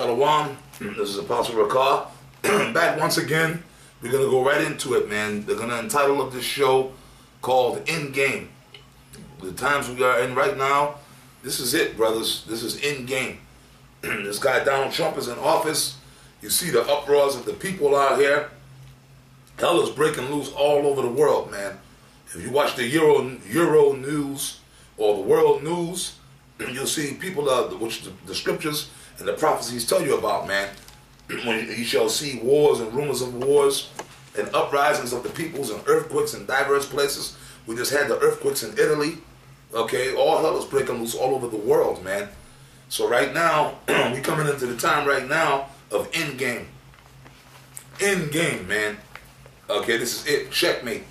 Shalom, this is Apostle Rawchaa, back once again. We're going to go right into it, man. They're going to entitle this show called End Game. The times we are in right now, this is it, brothers. This is End Game. This guy Donald Trump is in office. You see the uproars of the people out here. Hell is breaking loose all over the world, man. If you watch the Euro news or the world news, you'll see people, which the scriptures and the prophecies tell you about, man. When you shall see wars and rumors of wars and uprisings of the peoples and earthquakes in diverse places. We just had the earthquakes in Italy. Okay, all hell is breaking loose all over the world, man. So right now, we coming into the time right now of End Game. End Game, man. Okay, this is it. Checkmate.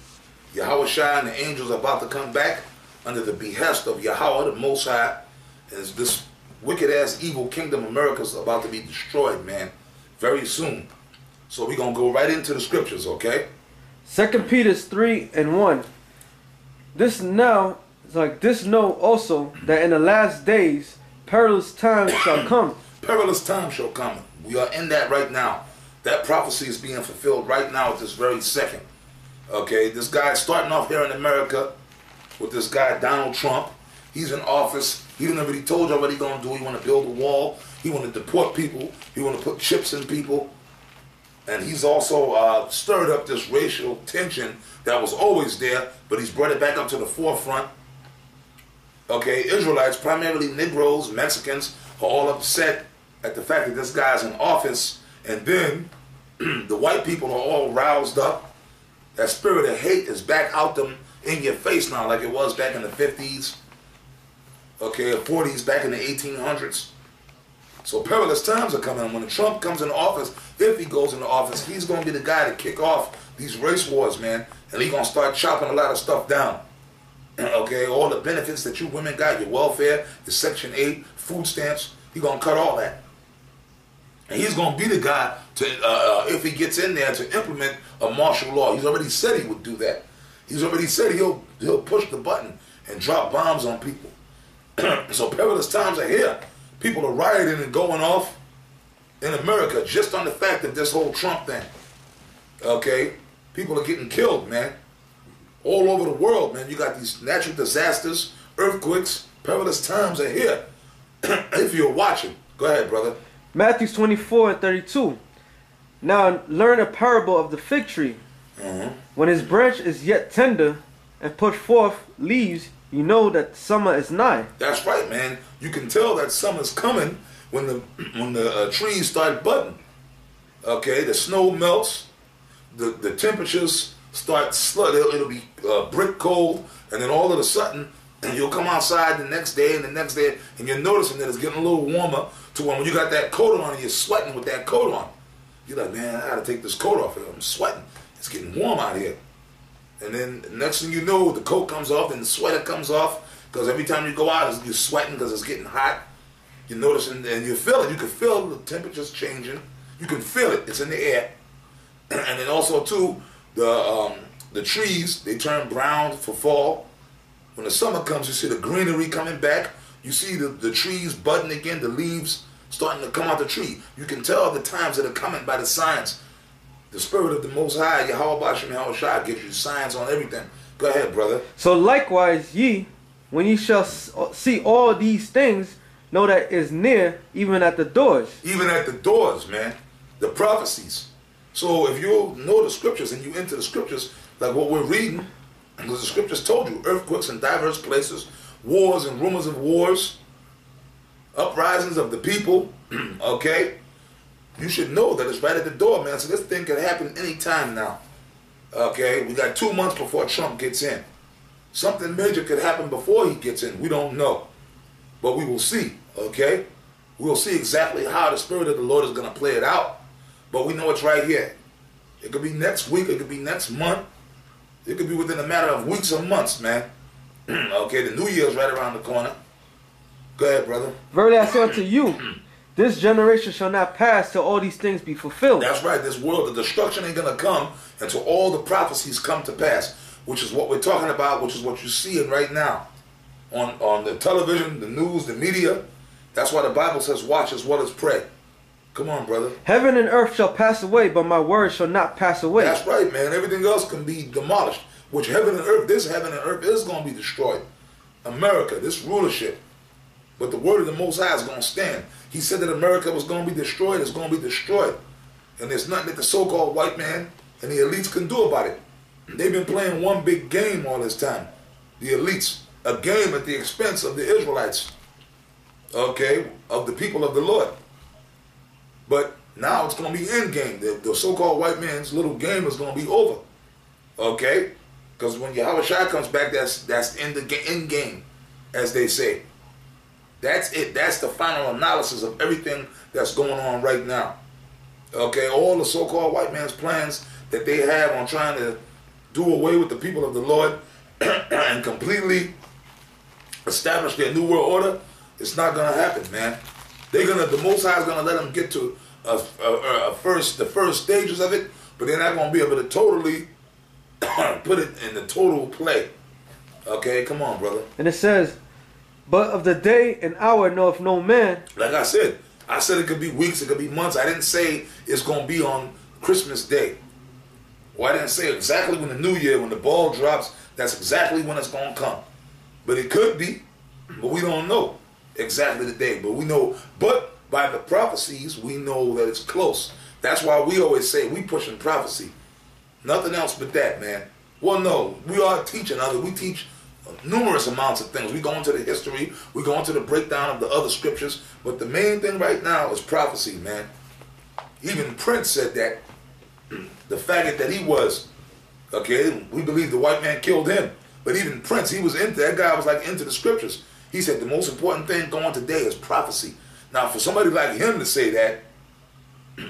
Rawchaa and the angels are about to come back under the behest of Yahweh, the Most High. And this wicked-ass evil kingdom America is about to be destroyed, man, very soon. So we're going to go right into the scriptures, okay? 2 Peter 3:1. This know also that in the last days perilous times shall come. Perilous times shall come. We are in that right now. That prophecy is being fulfilled right now at this very second. Okay, this guy starting off here in America with this guy Donald Trump. He's in office. He done already told you what he's going to do. He want to build a wall. He want to deport people. He want to put chips in people. And he's also stirred up this racial tension that was always there, but he's brought it back up to the forefront. Okay, Israelites, primarily Negroes, Mexicans, are all upset at the fact that this guy's in office. And then the white people are all roused up. That spirit of hate is back out them in your face now like it was back in the 50s. Okay, 40s, back in the 1800s. So perilous times are coming. When Trump comes into office, if he goes into office, he's going to be the guy to kick off these race wars, man. And he's going to start chopping a lot of stuff down. Okay, all the benefits that you women got, your welfare, your Section 8, food stamps, he's going to cut all that. And he's going to be the guy to, if he gets in there, to implement a martial law. He's already said he would do that. He's already said he'll push the button and drop bombs on people. So perilous times are here. People are rioting and going off in America just on the fact of this whole Trump thing. Okay? People are getting killed, man. All over the world, man. You got these natural disasters, earthquakes. Perilous times are here. If you're watching. Go ahead, brother. Matthew 24:32. Now learn a parable of the fig tree. When his branch is yet tender and put forth leaves, you know that summer is nigh. That's right, man. You can tell that summer's coming when the trees start budding. Okay, the snow melts, the temperatures start it'll be brick cold, and then all of a sudden you'll come outside the next day and the next day, and you're noticing that it's getting a little warmer to when you got that coat on and you're sweating with that coat on. You're like, man, I gotta take this coat off. I'm sweating. It's getting warm out here. And then the next thing you know, the coat comes off and the sweater comes off, because every time you go out, you're sweating because it's getting hot. You're noticing, and you feel it. You can feel the temperatures changing. You can feel it. It's in the air. And then also too, the trees, they turn brown for fall. When the summer comes, you see the greenery coming back. You see the trees budding again, the leaves starting to come out the tree. You can tell the times that are coming by the signs. The spirit of the Most High, Rawchaa, gives you signs on everything. Go ahead, brother. So likewise, ye, when ye shall see all these things, know that it is near, even at the doors. Even at the doors, man. The prophecies. So if you know the scriptures and you into the scriptures, like what we're reading, because the scriptures told you, earthquakes in diverse places, wars and rumors of wars, uprisings of the people, okay? You should know that it's right at the door, man. So this thing can happen anytime now. Okay? We got 2 months before Trump gets in. Something major could happen before he gets in. We don't know. But we will see. Okay? We'll see exactly how the Spirit of the Lord is going to play it out. But we know it's right here. It could be next week. It could be next month. It could be within a matter of weeks or months, man. Okay? The New Year's right around the corner. Go ahead, brother. Verily I say unto you, this generation shall not pass till all these things be fulfilled. That's right. This world, the destruction ain't going to come until all the prophecies come to pass, which is what we're talking about, which is what you're seeing right now on the television, the news, the media. That's why the Bible says watch as well as pray. Come on, brother. Heaven and earth shall pass away, but my word shall not pass away. That's right, man. Everything else can be demolished. Which heaven and earth, this heaven and earth is going to be destroyed. America, this rulership. But the word of the Most High is going to stand. He said that America was going to be destroyed. It's going to be destroyed. And there's nothing that the so-called white man and the elites can do about it. They've been playing one big game all this time. The elites. A game at the expense of the Israelites. Okay? Of the people of the Lord. But now it's going to be end game. The so-called white man's little game is going to be over. Okay? Because when Yahushua comes back, that's end game, as they say. That's it. That's the final analysis of everything that's going on right now. Okay? All the so-called white man's plans that they have on trying to do away with the people of the Lord and completely establish their new world order, it's not going to happen, man. The Most High is going to let them get to the first stages of it, but they're not going to be able to totally put it in the total play. Okay, come on, brother. And it says, but of the day and hour knoweth no man. Like I said it could be weeks, it could be months. I didn't say it's going to be on Christmas Day. Well, I didn't say exactly when the New Year, when the ball drops, that's exactly when it's going to come. But it could be, but we don't know exactly the day. But we know, but by the prophecies, we know that it's close. That's why we always say we pushing prophecy. Nothing else but that, man. Well, no, we are teaching others. We teach numerous amounts of things. We go into the history. We go into the breakdown of the other scriptures. But the main thing right now is prophecy, man. Even Prince said that. The faggot that he was. Okay, we believe the white man killed him. But even Prince, that guy was like into the scriptures. He said the most important thing going today is prophecy. Now, for somebody like him to say that,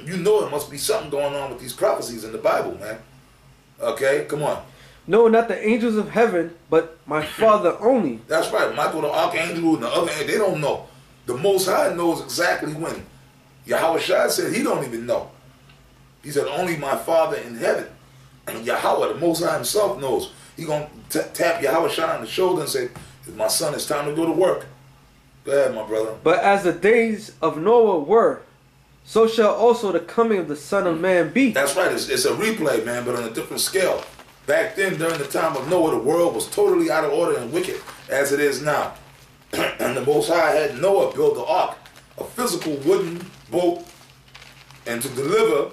you know there must be something going on with these prophecies in the Bible, man. Okay, come on. No, not the angels of heaven, but my Father only. That's right. Michael the archangel and the other angel, they don't know. The Most High knows exactly when. Yahushua said he don't even know. He said only my Father in heaven. And Yahweh, the Most High himself knows. He going to tap Yahushua on the shoulder and say, my son, it's time to go to work. Go ahead, my brother. But as the days of Noah were, so shall also the coming of the Son of Man be. That's right. It's a replay, man, but on a different scale. Back then, during the time of Noah, the world was totally out of order and wicked, as it is now. And the Most High had Noah build the ark, a physical wooden boat, and to deliver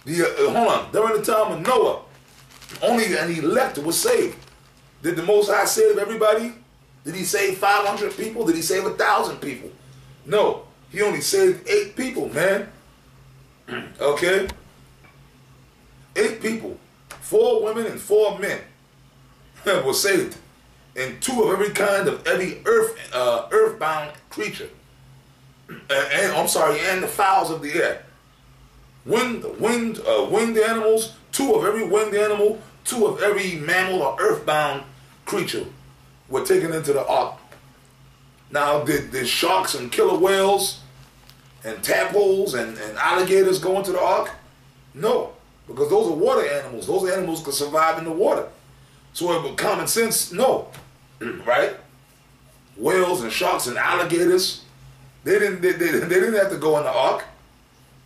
during the time of Noah, only an elect was saved. Did the Most High save everybody? Did he save 500 people? Did he save 1,000 people? No. He only saved 8 people, man. Okay? 8 people. 4 women and 4 men were saved. And 2 of every kind of every earthbound creature. And the fowls of the air. Winged animals, 2 of every winged animal, 2 of every mammal or earthbound creature were taken into the ark. Now, did sharks and killer whales and tadpoles and alligators go into the ark? No, because those are water animals. Those animals could survive in the water. So, with common sense, no, right? Whales and sharks and alligators, they didn't have to go in the ark.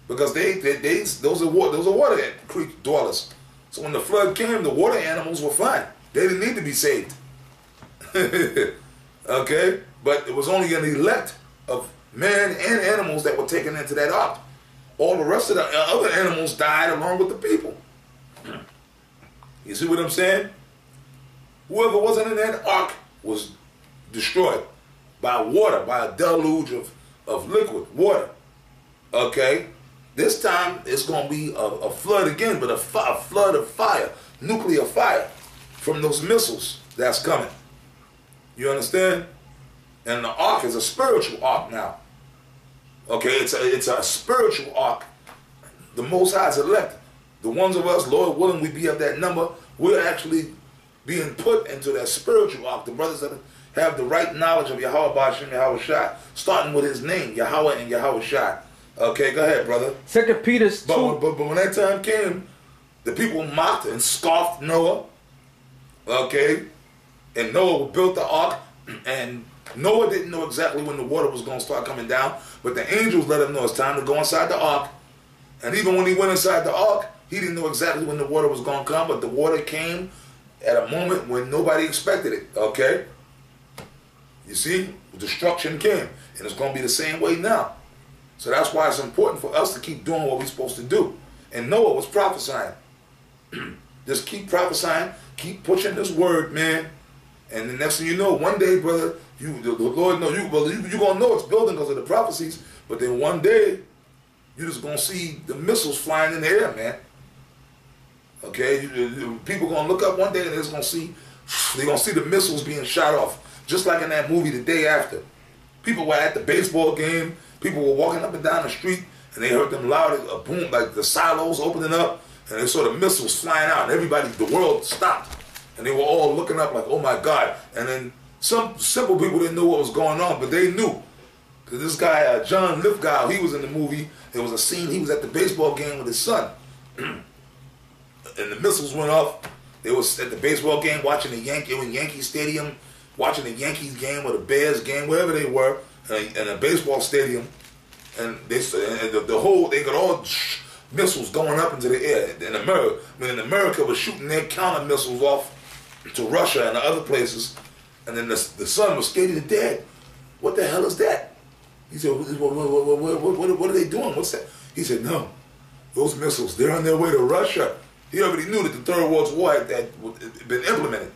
Because those are water creature dwellers. So when the flood came, the water animals were fine. They didn't need to be saved. Okay? But it was only an elect of men and animals that were taken into that ark. All the rest of the other animals died along with the people. You see what I'm saying? Whoever wasn't in that ark was destroyed by water, by a deluge of liquid water. Okay? This time, it's going to be a flood again, but a flood of fire, nuclear fire, from those missiles that's coming. You understand? And the ark is a spiritual ark now. Okay, it's a spiritual ark. The Most High's elect. The ones of us, Lord willing, we be of that number, we're actually being put into that spiritual ark. The brothers that have the right knowledge of Yahweh Ba'ashem Yahweh Shai, starting with his name, Yahweh and Yahweh Shai. Okay, go ahead, brother. 2 Peter 2. But when that time came, the people mocked and scoffed Noah. Okay? And Noah built the ark, and Noah didn't know exactly when the water was going to start coming down, but the angels let him know it's time to go inside the ark. And even when he went inside the ark, he didn't know exactly when the water was going to come, but the water came at a moment when nobody expected it, okay? You see, destruction came, and it's going to be the same way now. So that's why it's important for us to keep doing what we're supposed to do. And Noah was prophesying. Just keep prophesying, keep pushing this word, man. And the next thing you know, one day, brother, the Lord know you, brother, you're going to know it's building because of the prophecies, but then one day, you're just going to see the missiles flying in the air, man. Okay? People going to look up one day and they're going to see the missiles being shot off. Just like in that movie The Day After. People were at the baseball game. People were walking up and down the street, and they heard them loud, a boom, like the silos opening up, and they saw the missiles flying out, and everybody, the world stopped. And they were all looking up like, oh my God. And then some simple people didn't know what was going on, but they knew. Because this guy, John Lithgow, he was in the movie. There was a scene, he was at the baseball game with his son. And the missiles went off. They was at the baseball game watching the Yankee Stadium, watching the Yankees game or the Bears game, wherever they were, in a baseball stadium. And they got all missiles going up into the air. In America was shooting their counter missiles off to Russia and other places. And then the son was scared to death. What the hell is that? He said, what are they doing? What's that? He said, no, those missiles, they're on their way to Russia. He already knew that the Third World War had been implemented.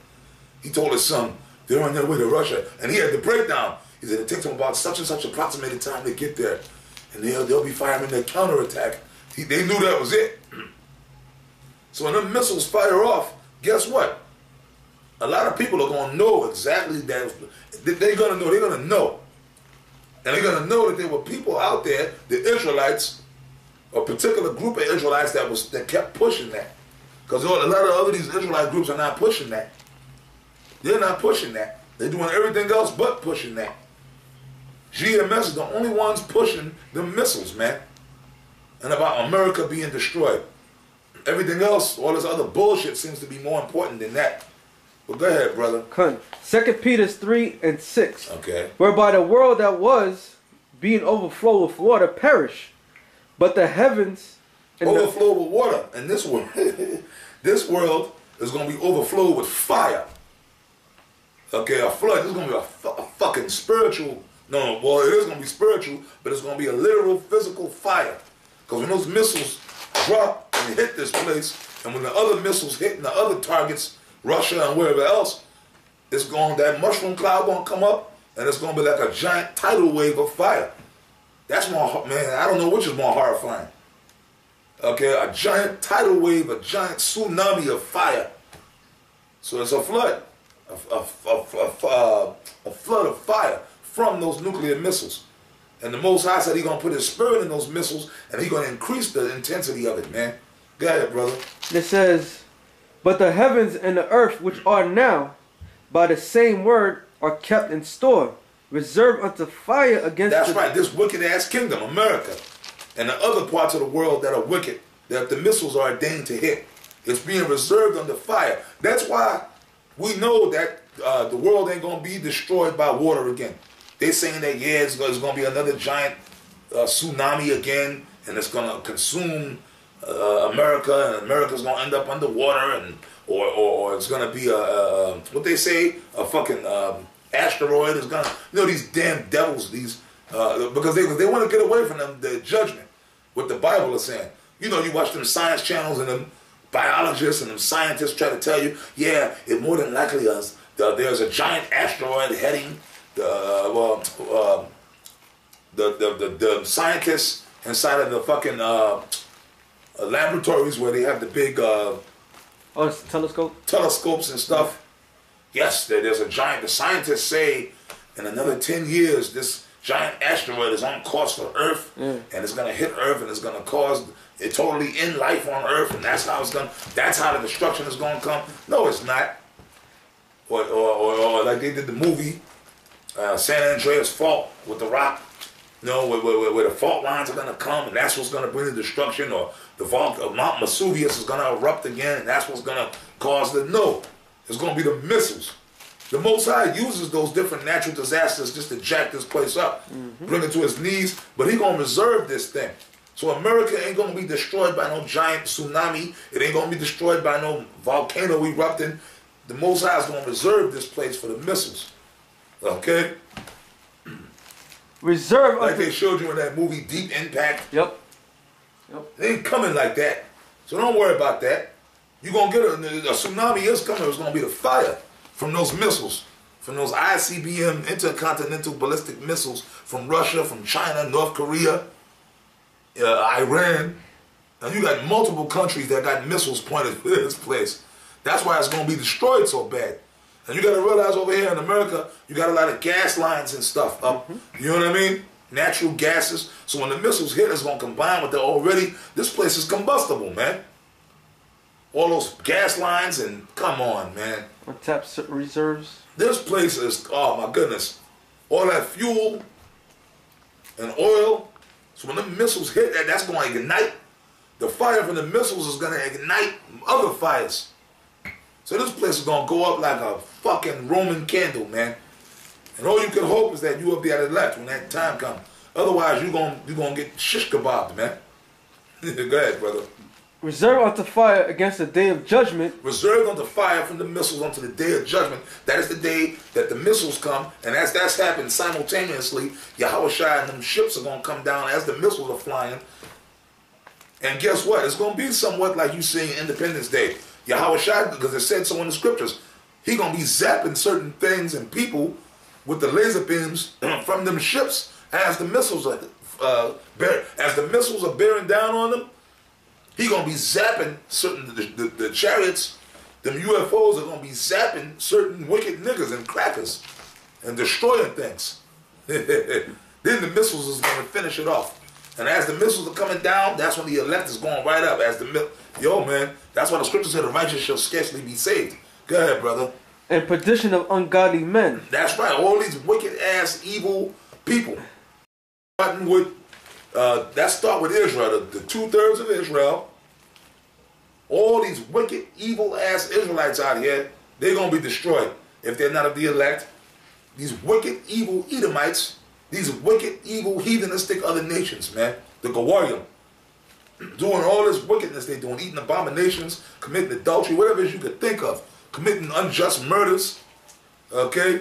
He told his son, they're on their way to Russia. And he had the breakdown. He said, it takes them about such and such approximated time to get there. And they'll be firing their counterattack. They knew that was it. So when them missiles fire off, guess what? A lot of people are going to know exactly that. They're going to know. And they're going to know that there were people out there, the Israelites, a particular group of Israelites that kept pushing that. Because a lot of other these Israelite groups are not pushing that. They're not pushing that. They're doing everything else but pushing that. GMS is the only ones pushing the missiles, man. And about America being destroyed. Everything else, all this other bullshit seems to be more important than that. Well, go ahead, brother. 2 Peter 3:6. Okay. Whereby the world that was, being overflowed with water, perish. But the heavens... Overflow with water. And this world, this world is going to be overflowed with fire. Okay, a flood. This is going to be a fucking spiritual... No, well, it is going to be spiritual, but it's going to be a literal, physical fire. Because when those missiles drop and hit this place, and when the other missiles hit and the other targets, Russia and wherever else, that mushroom cloud going to come up, and it's going to be like a giant tidal wave of fire. That's more, man, I don't know which is more horrifying. Okay, a giant tidal wave, a giant tsunami of fire. So it's a flood, a flood of fire from those nuclear missiles. And the Most High said he's going to put his spirit in those missiles, and he's going to increase the intensity of it, man. Go ahead, brother. It says, but the heavens and the earth which are now, by the same word, are kept in store, reserved unto fire against That's right, this wicked-ass kingdom, America, and the other parts of the world that are wicked, that the missiles are ordained to hit. It's being reserved under fire. That's why we know that the world ain't going to be destroyed by water again. They're saying that, yeah, it's going to be another giant tsunami again, and it's going to consume America, and America's going to end up underwater, or it's going to be what they say, a fucking asteroid is going to, these damn devils, because they want to get away from the judgment, what the Bible is saying. You watch them science channels and them biologists and them scientists try to tell you, yeah, it more than likely there's a giant asteroid heading. The scientists inside of the fucking laboratories where they have the big telescopes and stuff. Yes, there's a giant. The scientists say in another 10 years this giant asteroid is on course for Earth, and it's gonna hit Earth, and it's gonna cause it totally end life on Earth, and that's how the destruction is gonna come. No, it's not. Or like they did the movie San Andreas Fault with The Rock, where the fault lines are going to come, and that's what's going to bring the destruction, or the Mount Vesuvius is going to erupt again, and that's what's going to cause no, it's going to be the missiles. The Most High uses those different natural disasters just to jack this place up, bring it to its knees, but he going to reserve this thing. So America ain't going to be destroyed by no giant tsunami. It ain't going to be destroyed by no volcano erupting. The Most High is going to reserve this place for the missiles. Okay? Reserve like they showed you in that movie Deep Impact. Yep. It ain't coming like that. So don't worry about that. You're going to get a tsunami is coming. It's going to be the fire from those missiles, from those ICBM, intercontinental ballistic missiles from Russia, from China, North Korea, Iran. And you got multiple countries that got missiles pointed at this place. That's why it's going to be destroyed so bad. And you got to realize over here in America, you got a lot of gas lines and stuff up. You know what I mean? Natural gases. So when the missiles hit, it's going to combine with the already. This place is combustible, man. All those gas lines and come on, man. Tap reserves. This place is, oh my goodness. All that fuel and oil. So when the missiles hit, that's going to ignite. The fire from the missiles is going to ignite other fires. So this place is going to go up like a fucking Roman candle, man. And all you can hope is that you will be at the left when that time comes. Otherwise, you're gonna get shish kebabbed, man. Go ahead, brother. Reserve unto fire against the day of judgment. Reserved unto fire from the missiles unto the day of judgment. That is the day that the missiles come. And as that's happened simultaneously, Yahushua and them ships are going to come down as the missiles are flying. And guess what? It's going to be somewhat like you see Independence Day. Yahushua, because it said so in the scriptures, he going to be zapping certain things and people with the laser beams from them ships as the missiles are bearing down on them. He gonna be zapping certain the chariots, them UFOs are gonna be zapping certain wicked niggas and crackers and destroying things. Then the missiles is gonna finish it off. And as the missiles are coming down, that's when the elect is going right up. Yo man, that's why the scripture said the righteous shall scarcely be saved. Go ahead, brother. And perdition of ungodly men. That's right. All these wicked ass evil people. Starting with that start with Israel, the 2/3 of Israel. All these wicked, evil ass Israelites out here, they're gonna be destroyed if they're not of the elect. These wicked, evil Edomites, these wicked, evil, heathenistic other nations, man. The Gawarim, doing all this wickedness they're doing, eating abominations, committing adultery, whatever it is you could think of, committing unjust murders, okay,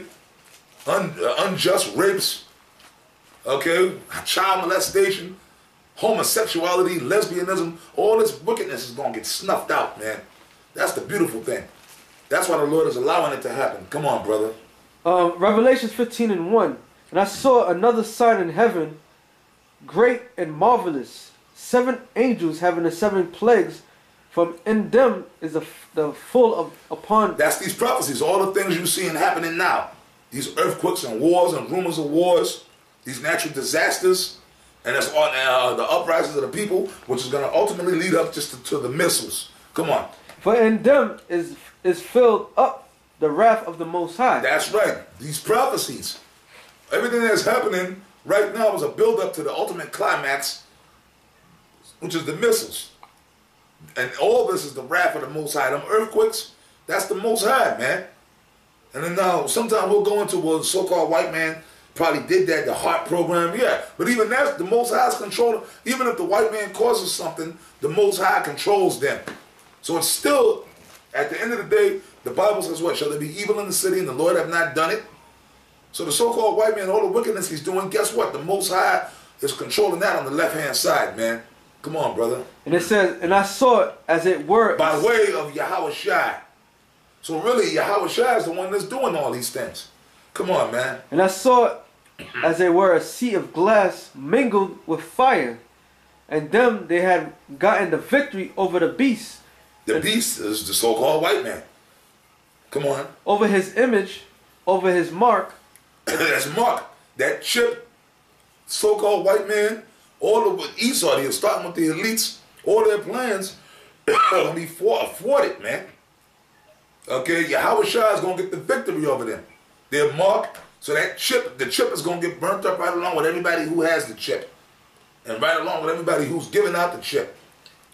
unjust rapes, okay, child molestation, homosexuality, lesbianism, all this wickedness is going to get snuffed out, man. That's the beautiful thing. That's why the Lord is allowing it to happen. Come on, brother. Revelations 15:1. And I saw another sign in heaven, great and marvelous, 7 angels having the 7 plagues. From in them is the full of upon. That's these prophecies, all the things you're seeing happening now. These earthquakes and wars and rumors of wars, these natural disasters, and that's all the uprisings of the people, which is going to ultimately lead up just to the missiles. Come on. For in them is filled up the wrath of the Most High. That's right. These prophecies. Everything that's happening right now is a build-up to the ultimate climax, which is the missiles. And all this is the wrath of the Most High. Them earthquakes, that's the Most High, man. And then now, sometimes we'll go into, well, the so-called white man probably did that, the heart program, yeah. But even that's, the Most High's control. Even if the white man causes something, the Most High controls them. So it's still, at the end of the day, the Bible says what? Shall there be evil in the city and the Lord have not done it? So the so-called white man, all the wickedness he's doing, guess what? The Most High is controlling that on the left-hand side, man. Come on, brother. And it says, and I saw it as it were. By way of Yahushua. So really, Yahushua is the one that's doing all these things. Come on, man. And I saw it as it were a sea of glass mingled with fire. And them they had gotten the victory over the beast. The beast is the so-called white man. Come on. Over his image, over his mark. That's Mark. That chip, so-called white man, all of Esau, they're starting with the elites, all their plans are going to be thwarted, man. Okay, Yahushua is going to get the victory over them. They're marked, so that chip, the chip is going to get burnt up right along with everybody who has the chip. And right along with everybody who's giving out the chip.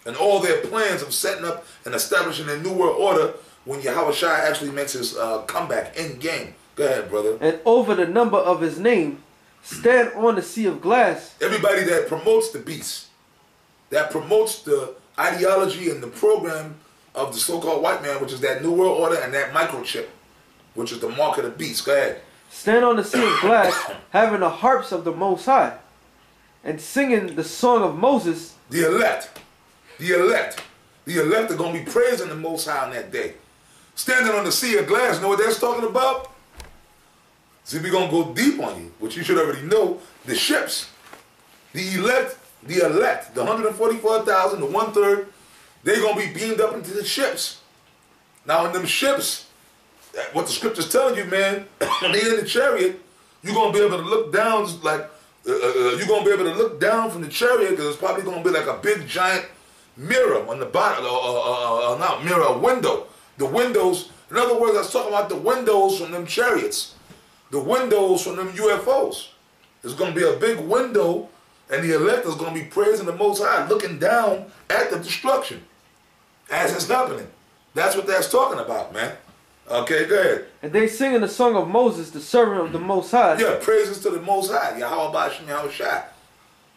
And all their plans of setting up and establishing a new world order when Yahushua actually makes his comeback in game. Go ahead, brother. And over the number of his name, stand on the sea of glass. Everybody that promotes the beast, that promotes the ideology and the program of the so-called white man, which is that New World Order and that microchip, which is the mark of the beast. Go ahead. Stand on the sea of glass, having the harps of the Most High, and singing the song of Moses. The elect. The elect. The elect are going to be praising the Most High on that day. Standing on the sea of glass, you know what that's talking about? See, we're going to go deep on you, which you should already know. The ships, the elect, the 144,000, the 1/3, they're going to be beamed up into the ships. Now, in them ships, what the scripture's telling you, man, when they're in the chariot, you're going to be able to look down, like, you're going to be able to look down from the chariot, because it's probably going to be like a big, giant mirror on the bottom, not mirror, a window. The windows, in other words, I was talking about the windows from them chariots. The windows from them UFOs. There's going to be a big window, and the elect is going to be praising the Most High, looking down at the destruction as it's happening. That's what that's talking about, man. Okay, go ahead. And they singing the song of Moses, the servant of the Most High. Yeah, praises to the Most High, Yahweh Bashem Yahushua,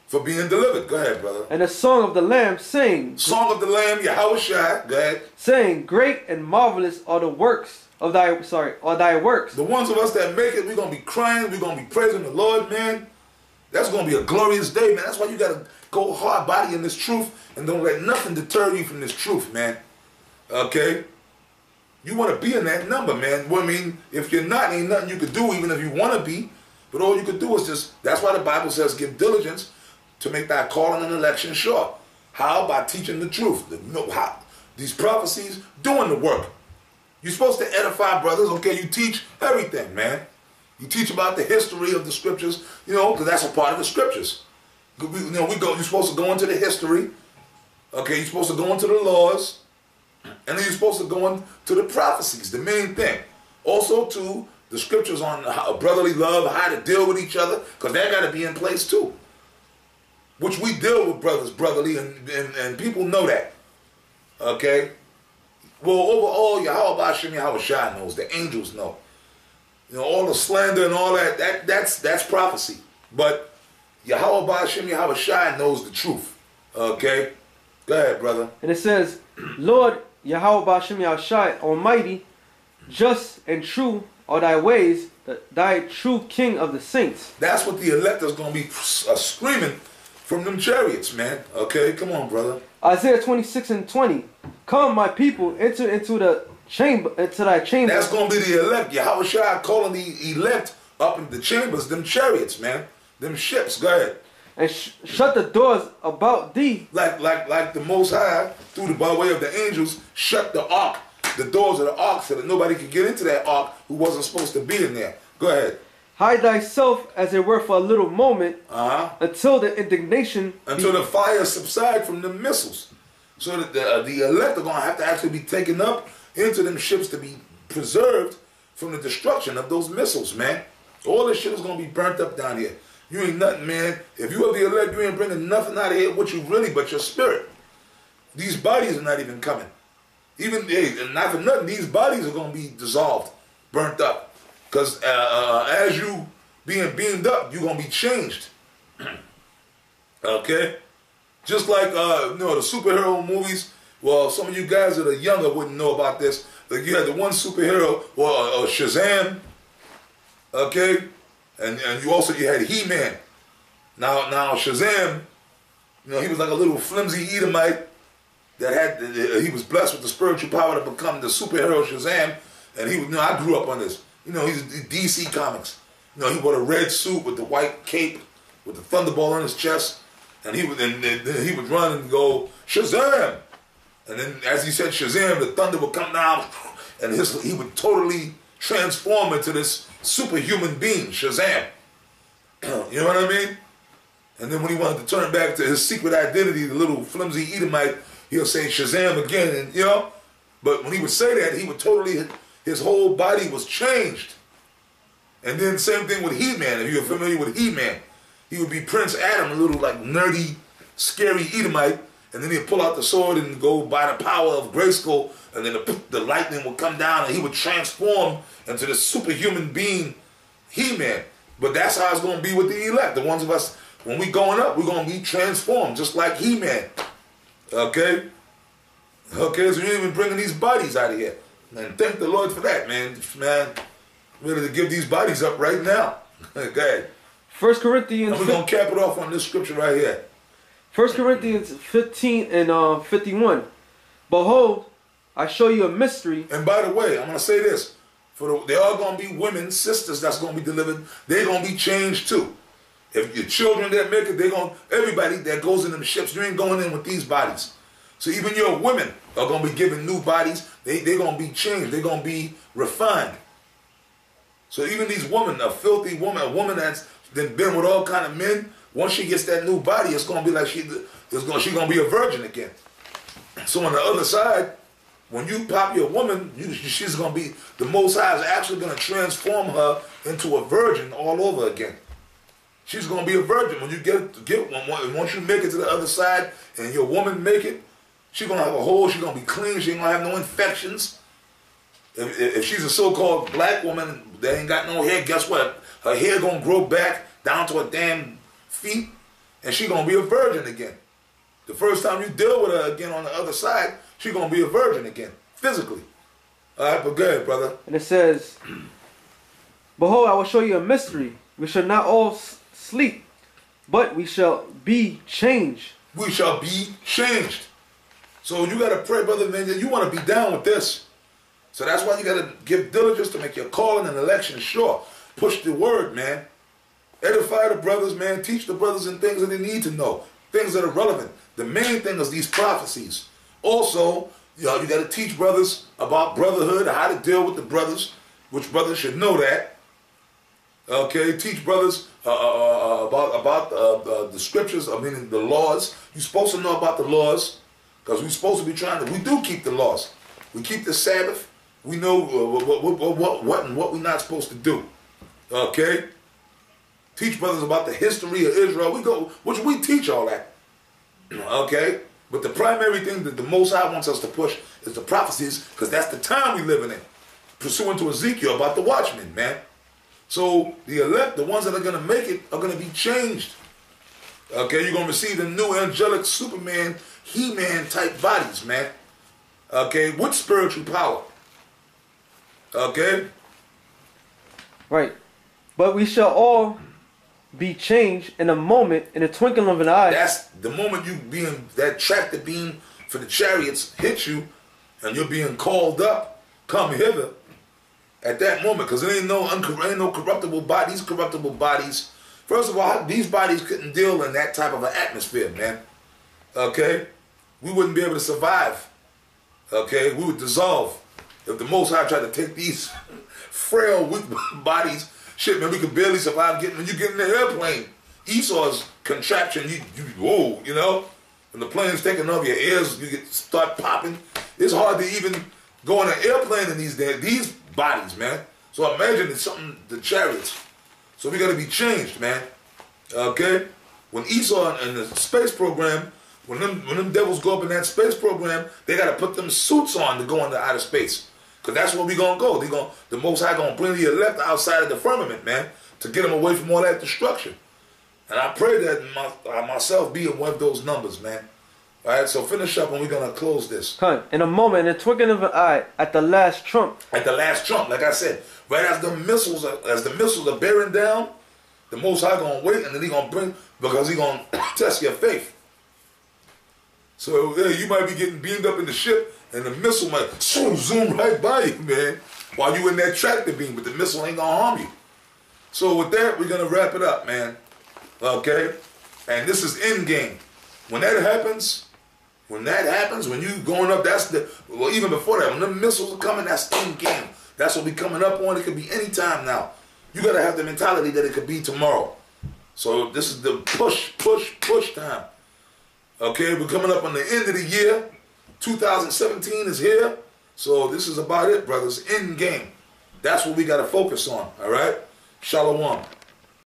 for being delivered. Go ahead, brother. And the song of the Lamb, saying, Song of the Lamb, Yahushua. Go ahead. Saying, great and marvelous are the works of thy, are thy works. The ones of us that make it, we're going to be crying, we're going to be praising the Lord, man. That's going to be a glorious day, man. That's why you got to go hard body in this truth, and don't let nothing deter you from this truth, man. Okay? You want to be in that number, man. Well, I mean, if you're not, ain't nothing you could do, even if you want to be. But all you could do is just, that's why the Bible says, give diligence to make thy calling and election sure. How? By teaching the truth. How? These prophecies, doing the work. You're supposed to edify brothers, okay? You teach everything, man. You teach about the history of the scriptures, you know, because that's a part of the scriptures. You're supposed to go into the history, okay? You're supposed to go into the laws, and then you're supposed to go into the prophecies, the main thing. Also, to the scriptures on brotherly love, how to deal with each other, because that got to be in place too. Which we deal with brothers brotherly, and people know that, okay? Well, overall, Yahweh Bashem Yahushua knows, the angels know. You know, all the slander and all that's prophecy. But Yahweh Bashem Yahushua knows the truth. Okay? Go ahead, brother. And it says, Lord Yahweh Bashem Yahushua, Almighty, just and true are thy ways, thy true King of the saints. That's what the elect is going to be screaming from them chariots, man. Okay? Come on, brother. Isaiah 26:20. Come, my people, enter into the chamber, into thy chamber. That's going to be the elect. Yahushua calling the elect up in the chambers, them chariots, man. Them ships. Go ahead. And shut the doors about thee. Like the Most High, by way of the angels, shut the ark, the doors of the ark, so that nobody could get into that ark who wasn't supposed to be in there. Go ahead. Hide thyself as it were for a little moment, until the indignation, until the fire subside from the missiles. So that the elect are going to have to actually be taken up into them ships to be preserved from the destruction of those missiles, man. All this shit is going to be burnt up down here. You ain't nothing, man. If you are the elect, you ain't bringing nothing out of here with you really but your spirit. These bodies are not even coming. Even, not for nothing, these bodies are going to be dissolved, burnt up. Because as you being beamed up, you're going to be changed. Okay? Just like, you know, the superhero movies. Well, some of you guys that are younger wouldn't know about this. Like you had the one superhero, well, Shazam. Okay? And you had He-Man. Now Shazam, you know, he was like a little flimsy Edomite that had, he was blessed with the spiritual power to become the superhero Shazam. And he, you know, I grew up on this. You know, he's DC Comics. You know, he wore a red suit with the white cape, with the thunderball on his chest, and he would run and go Shazam, and then as he said Shazam, the thunder would come down, and he would totally transform into this superhuman being, Shazam. You know what I mean? And then when he wanted to turn back to his secret identity, the little flimsy Edomite, he'll say Shazam again, and you know. But when he would say that, he would totally. His whole body was changed. And then same thing with He-Man. If you're familiar with He-Man, he would be Prince Adam, a little like nerdy, scary Edomite. and then he'd pull out the sword and go by the power of Grayskull, and then the lightning would come down, and he would transform into this superhuman being, He-Man. But that's how it's going to be with the elect. The ones of us, when we going up, we're going to be transformed, just like He-Man. Okay? Okay, so you're even bringing these bodies out of here. And thank the Lord for that, man. Man, we're ready to give these bodies up right now. Okay. 1 Corinthians. And we're going to cap it off on this scripture right here. 1 Corinthians 15 and 51. Behold, I show you a mystery. And by the way, I'm going to say this. There are going to be women, sisters that's going to be delivered. They're going to be changed too. If your children that make it, everybody that goes in them ships, you ain't going in with these bodies. So even your women are going to be given new bodies. They're going to be changed. They're going to be refined. So even these women, a filthy woman, a woman that's been with all kind of men, once she gets that new body, it's going to be like she's going to be a virgin again. So on the other side, when you pop your woman, she's going to be, the Most High is actually going to transform her into a virgin all over again. She's going to be a virgin. When you get one, once you make it to the other side and your woman make it, she's going to have a whole, she's going to be clean, she ain't going to have no infections. If she's a so-called black woman that ain't got no hair, guess what? Her hair going to grow back down to her damn feet, and she's going to be a virgin again. The first time you deal with her again on the other side, she's going to be a virgin again, physically. All right, but go ahead, brother. And it says, behold, I will show you a mystery. We shall not all sleep, but we shall be changed. We shall be changed. So you got to pray, brother, man, that you want to be down with this. So that's why you got to give diligence to make your calling and election sure. Push the word, man. Edify the brothers, man. Teach the brothers and things that they need to know. Things that are relevant. The main thing is these prophecies. Also, you got to teach brothers about brotherhood, how to deal with the brothers, which brothers should know that. Okay, teach brothers about the scriptures, I mean the laws. You're supposed to know about the laws, because we're supposed to be we do keep the laws. We keep the Sabbath. We know what and what we're not supposed to do. Okay? Teach brothers about the history of Israel. We teach all that. Okay? But the primary thing that the Most High wants us to push is the prophecies, because that's the time we're living in. Pursuant to Ezekiel about the watchmen, man. So the elect, the ones that are going to make it, are going to be changed. Okay? You're going to receive the new angelic Superman, He-Man type bodies, man. Okay? With spiritual power. Okay? Right. But we shall all be changed in a moment, in a twinkling of an eye. That's the moment that tractor beam for the chariots hit you, and you're being called up, come hither, at that moment, because there ain't no corruptible bodies. Corruptible bodies. First of all, these bodies couldn't deal in that type of an atmosphere, man. Okay? We wouldn't be able to survive. Okay? We would dissolve. If the Most High tried to take these frail, weak bodies, shit, man, we could barely survive when you get in the airplane. Esau's contraption, whoa, you know? When the plane's taking off, your ears, start popping. It's hard to even go on an airplane in these bodies, man. So imagine it's the chariots. So we got to be changed, man. Okay? When Esau and the space program, when them devils go up in that space program, they got to put them suits on to go into outer space. Because that's where we going to go. The Most High going to bring the elect outside of the firmament, man, to get them away from all that destruction. And I pray that I myself be in one of those numbers, man. All right, so finish up and we're going to close this. In a moment, in a twinkling of an eye, at the last trump. At the last trump, like I said. Right as the missiles are bearing down, the Most High going to wait, and then he going to bring, because he going to test your faith. So yeah, you might be getting beamed up in the ship, and the missile might zoom right by you, man, while you in that tractor beam, but the missile ain't going to harm you. So with that, we're going to wrap it up, man. Okay? And this is End Game. When that happens, when you going up, well, even before that, when the missiles are coming, that's End Game. That's what we coming up on. It could be any time now. You got to have the mentality that it could be tomorrow. So this is the push time. Okay, we're coming up on the end of the year. 2017 is here. So this is about it, brothers. End Game. That's what we got to focus on, all right? Shalom.